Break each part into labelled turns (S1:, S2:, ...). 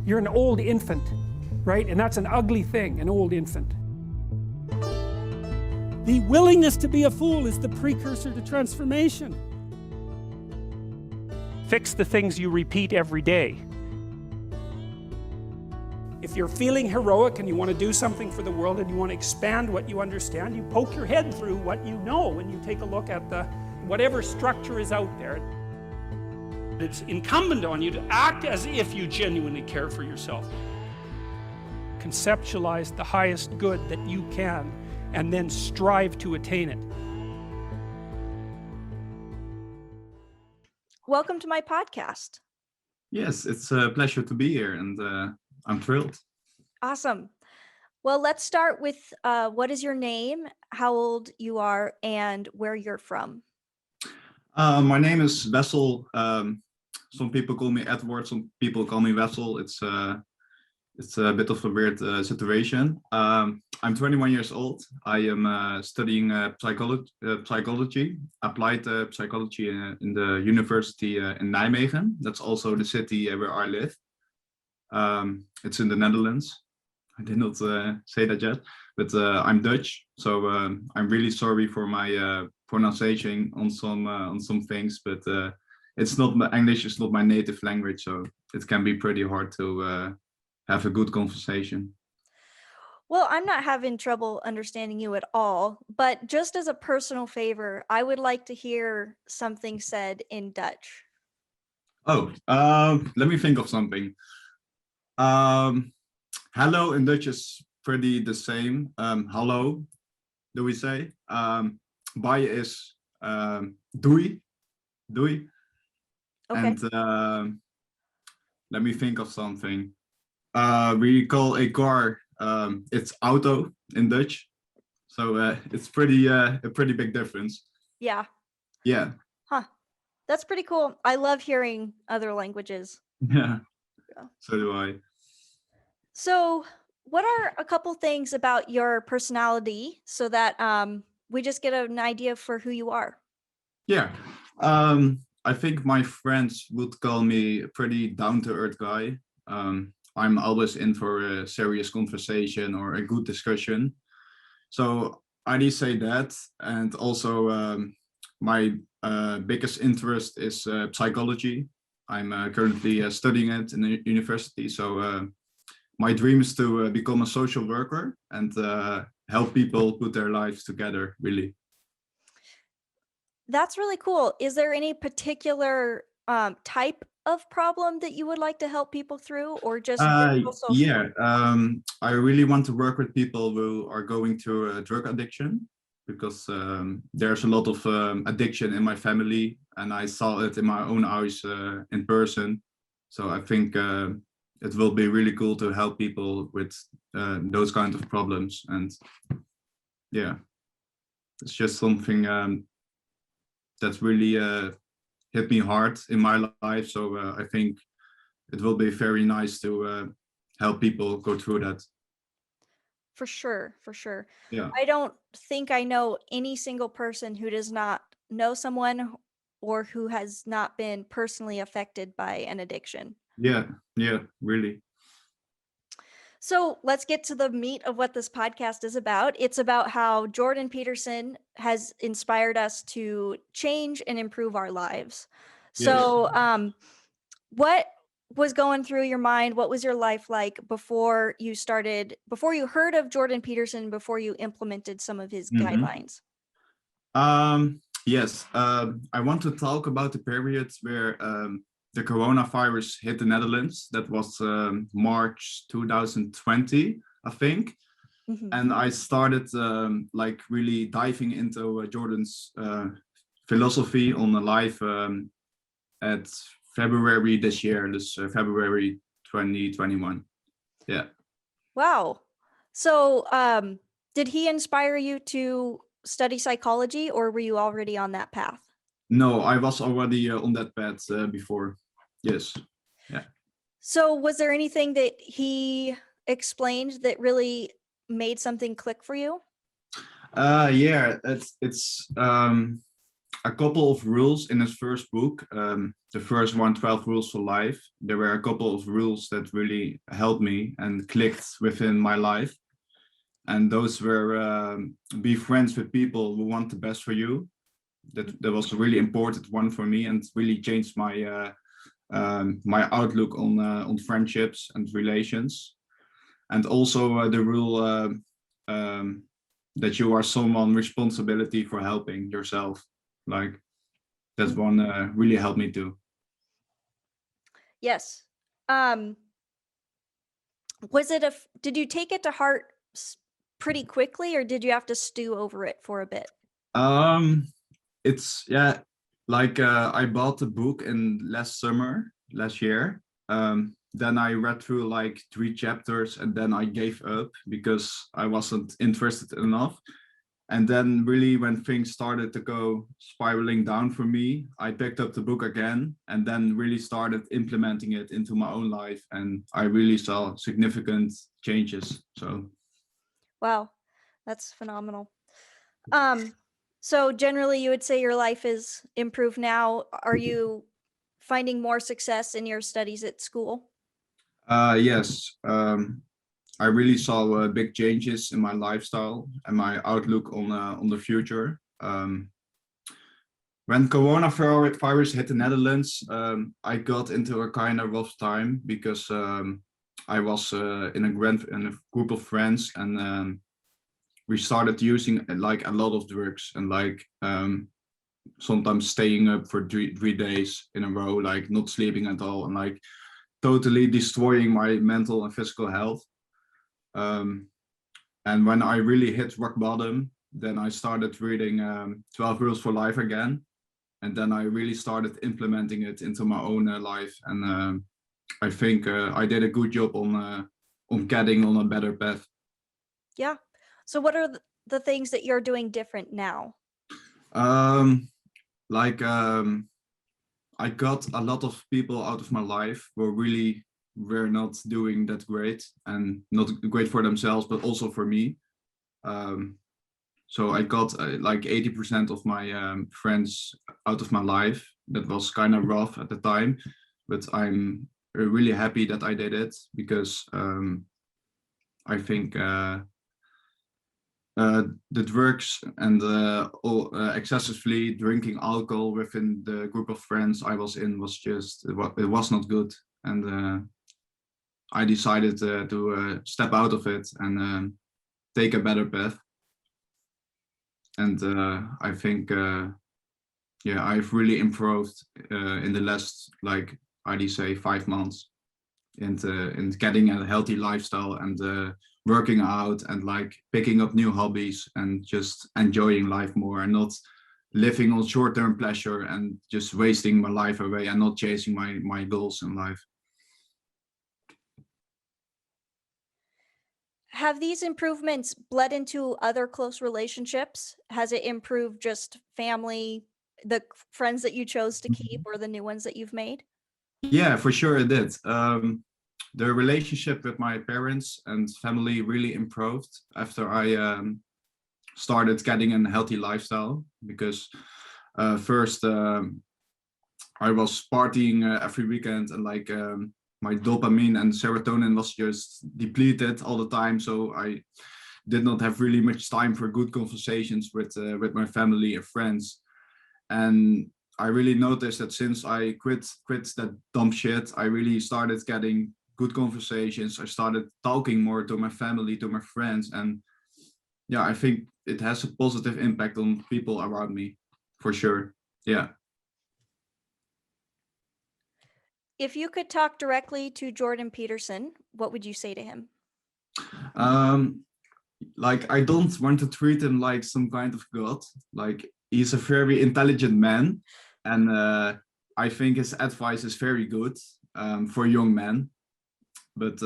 S1: You're an old infant, right? And that's an ugly thing, an old infant. The willingness to be a fool is the precursor to transformation. Fix the things you repeat every day. If you're feeling heroic and you want to do something for the world and you want to expand what you understand, you poke your head through what you know and you take a look at whatever structure is out there. It's incumbent on you to act as if you genuinely care for yourself. Conceptualize the highest good that you can and then strive to attain it.
S2: Welcome to my podcast.
S3: Yes, it's a pleasure to be here, and I'm thrilled.
S2: Awesome. Well, let's start with what is your name, how old you are, and where you're from.
S3: My name is Wessel. Some people call me Edward, some people call me Wessel. It's a bit of a weird situation. I'm 21 years old. I am studying psychology, applied psychology in the university in Nijmegen. That's also the city where I live. It's in the Netherlands. I did not say that yet, but I'm Dutch, so I'm really sorry for my pronunciation on some things. But it's not English is not my native language, so it can be pretty hard to have a good conversation.
S2: Well, I'm not having trouble understanding you at all, but just as a personal favor, I would like to hear something said in Dutch.
S3: Oh, let me think of something. Hello in Dutch is pretty the same. Hallo, do we say? Bye is doei, doei.
S2: Okay.
S3: And let me think of something. We call a car, it's auto in Dutch. So it's a pretty big difference.
S2: Yeah.
S3: Yeah.
S2: Huh. That's pretty cool. I love hearing other languages.
S3: Yeah. So do I.
S2: So what are a couple things about your personality so that we just get an idea for who you are?
S3: Yeah. I think my friends would call me a pretty down-to-earth guy. I'm always in for a serious conversation or a good discussion. So I did say that. And also my biggest interest is psychology. I'm currently studying it in the university. So my dream is to become a social worker and help people put their lives together, really.
S2: That's really cool. Is there any particular type of problem that you would like to help people through, or just general social?
S3: Yeah, I really want to work with people who are going through a drug addiction, because there's a lot of addiction in my family, and I saw it in my own eyes in person. So I think it will be really cool to help people with those kind of problems. And yeah, it's just something that's really hit me hard in my life. So I think it will be very nice to help people go through that.
S2: For sure, for sure.
S3: Yeah.
S2: I don't think I know any single person who does not know someone or who has not been personally affected by an addiction.
S3: Yeah, really.
S2: So let's get to the meat of what this podcast is about. It's about how Jordan Peterson has inspired us to change and improve our lives. So, what was going through your mind? What was your life like before you heard of Jordan Peterson, before you implemented some of his guidelines?
S3: Yes, I want to talk about the period where the coronavirus hit the Netherlands. That was March 2020, I think.
S2: Mhm.
S3: And I started like really diving into Jordan's philosophy on the life at February this year, February 2021. Yeah.
S2: Wow. So, did he inspire you to study psychology, or were you already on that path?
S3: No, I was already on that path before. Yes. Yeah.
S2: So was there anything that he explained that really made something click for you?
S3: Yeah, it's a couple of rules in his first book. The first one, 12 Rules for Life. There were a couple of rules that really helped me and clicked within my life. And those were be friends with people who want the best for you. That was a really important one for me, and really changed my my outlook on friendships and relations. And also the rule that you are someone responsibility for helping yourself. Like that one really helped me too.
S2: Yes. Was it did you take it to heart pretty quickly, or did you have to stew over it for a bit?
S3: It's yeah, like I bought the book in last year. Then I read through like 3 chapters, and then I gave up because I wasn't interested enough. And then really when things started to go spiraling down for me, I picked up the book again and then really started implementing it into my own life. And I really saw significant changes. So.
S2: Wow, that's phenomenal. So generally you would say your life is improved now. Are you finding more success in your studies at school?
S3: Yes. I really saw big changes in my lifestyle and my outlook on the future. When coronavirus hit the Netherlands, I got into a kind of rough time because I was in a group of friends, and we started using like a lot of drugs, and like sometimes staying up for three days in a row, like not sleeping at all, and like totally destroying my mental and physical health. And when I really hit rock bottom, then I started reading 12 Rules for Life again. And then I really started implementing it into my own life. And I think I did a good job on getting on a better path.
S2: Yeah. So what are the things that you're doing different now?
S3: I got a lot of people out of my life who really were not doing that great, and not great for themselves, but also for me. So I got like 80% of my friends out of my life. That was kind of rough at the time, but I'm really happy that I did it, because I think the drugs and excessively drinking alcohol within the group of friends I was in was just, it was not good. And I decided to step out of it and take a better path. And I think, yeah, I've really improved in the last, like, I'd say 5 months in getting a healthy lifestyle, and working out, and like picking up new hobbies, and just enjoying life more, and not living on short-term pleasure and just wasting my life away, and not chasing my goals in life.
S2: Have these improvements bled into other close relationships? Has it improved just family, the friends that you chose to keep, or the new ones that you've made?
S3: Yeah, for sure it did. The relationship with my parents and family really improved after I started getting a healthy lifestyle, because first I was partying every weekend, and like my dopamine and serotonin was just depleted all the time. So I did not have really much time for good conversations with my family and friends. And I really noticed that since I quit that dumb shit, I really started getting good conversations. I started talking more to my family, to my friends, and yeah, I think it has a positive impact on people around me, for sure. Yeah.
S2: If you could talk directly to Jordan Peterson, what would you say to him?
S3: Like, I don't want to treat him like some kind of god. Like, he's a very intelligent man, and I think his advice is very good for young men. But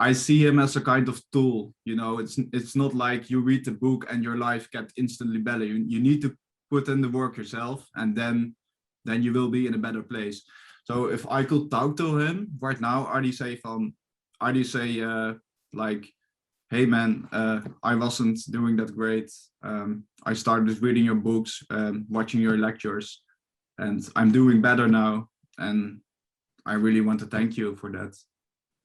S3: I see him as a kind of tool. You know, it's not like you read the book and your life gets instantly better. You need to put in the work yourself, and then you will be in a better place. So if I could talk to him right now, I'd say like, hey man, I wasn't doing that great. I started reading your books, watching your lectures, and I'm doing better now. And I really want to thank you for that,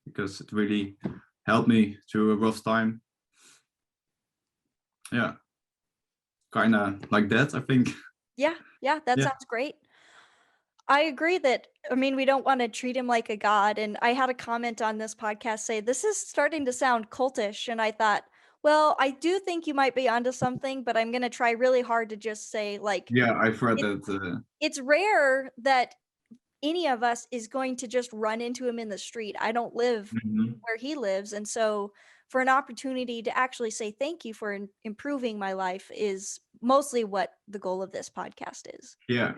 S3: because it really helped me through a rough time. Yeah, kind of like that, I think.
S2: Yeah, that
S3: Yeah.
S2: sounds great. I agree that, I mean, we don't want to treat him like a god. And I had a comment on this podcast say, this is starting to sound cultish. And I thought, well, I do think you might be onto something, but I'm going to try really hard to just say, like,
S3: Yeah, I've read
S2: it,
S3: that.
S2: it's rare that any of us is going to just run into him in the street. I don't live
S3: Mhm.
S2: where he lives. And so for an opportunity to actually say thank you for improving my life is mostly what the goal of this podcast is.
S3: Yeah,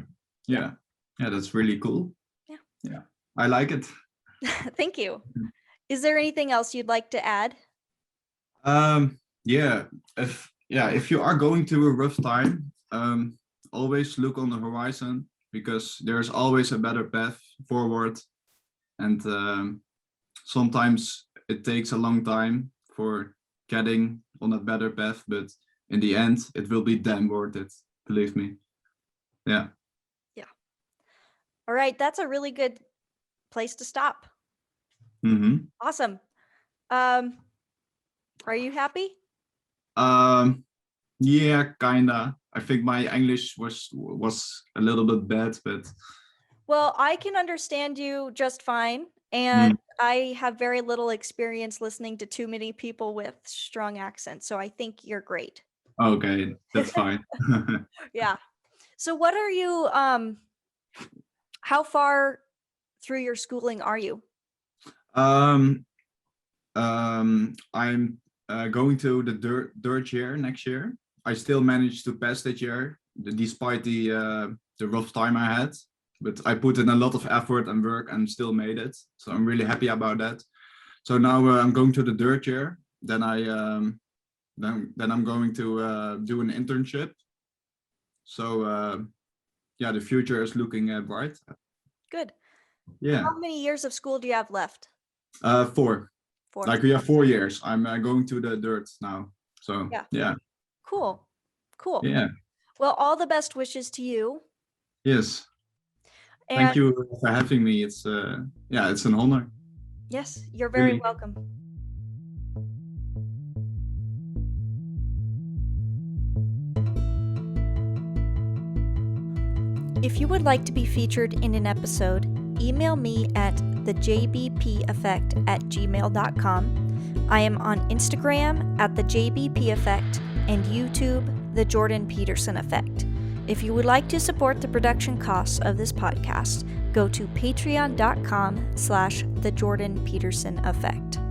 S3: yeah, yeah. That's really cool.
S2: Yeah.
S3: Yeah, I like it.
S2: Thank you. Is there anything else you'd like to add?
S3: Yeah, if you are going through a rough time, always look on the horizon, because there's always a better path forward. And sometimes it takes a long time for getting on a better path, but in the end, it will be damn worth it. Believe me. Yeah.
S2: All right, that's a really good place to stop.
S3: Mm-hmm.
S2: Awesome. Are you happy?
S3: Yeah, kinda. I think my English was a little bit bad, but
S2: Well, I can understand you just fine, and I have very little experience listening to too many people with strong accents, so I think you're great.
S3: okay, that's fine.
S2: Yeah. So what are you how far through your schooling are you?
S3: um, I'm going to the third year next year. I still managed to pass that year, despite the rough time I had. But I put in a lot of effort and work and still made it. So I'm really happy about that. So now I'm going to the third year. Then then I'm going to do an internship. So yeah, the future is looking bright.
S2: Good.
S3: Yeah.
S2: How many years of school do you have left?
S3: 4.
S2: 4.
S3: Like we have 4 years. I'm going to the third now. So
S2: Yeah.
S3: yeah.
S2: Cool.
S3: Yeah.
S2: Well, all the best wishes to you.
S3: Yes.
S2: And
S3: Thank you for having me. It's yeah, it's an honor.
S2: yes, you're very
S3: Really.
S2: welcome. If you would like to be featured in an episode, email me at thejbpeffect@gmail.com. I am on Instagram at thejbpeffect and YouTube, The Jordan Peterson Effect. If you would like to support the production costs of this podcast, go to patreon.com/thejordanpetersoneffect.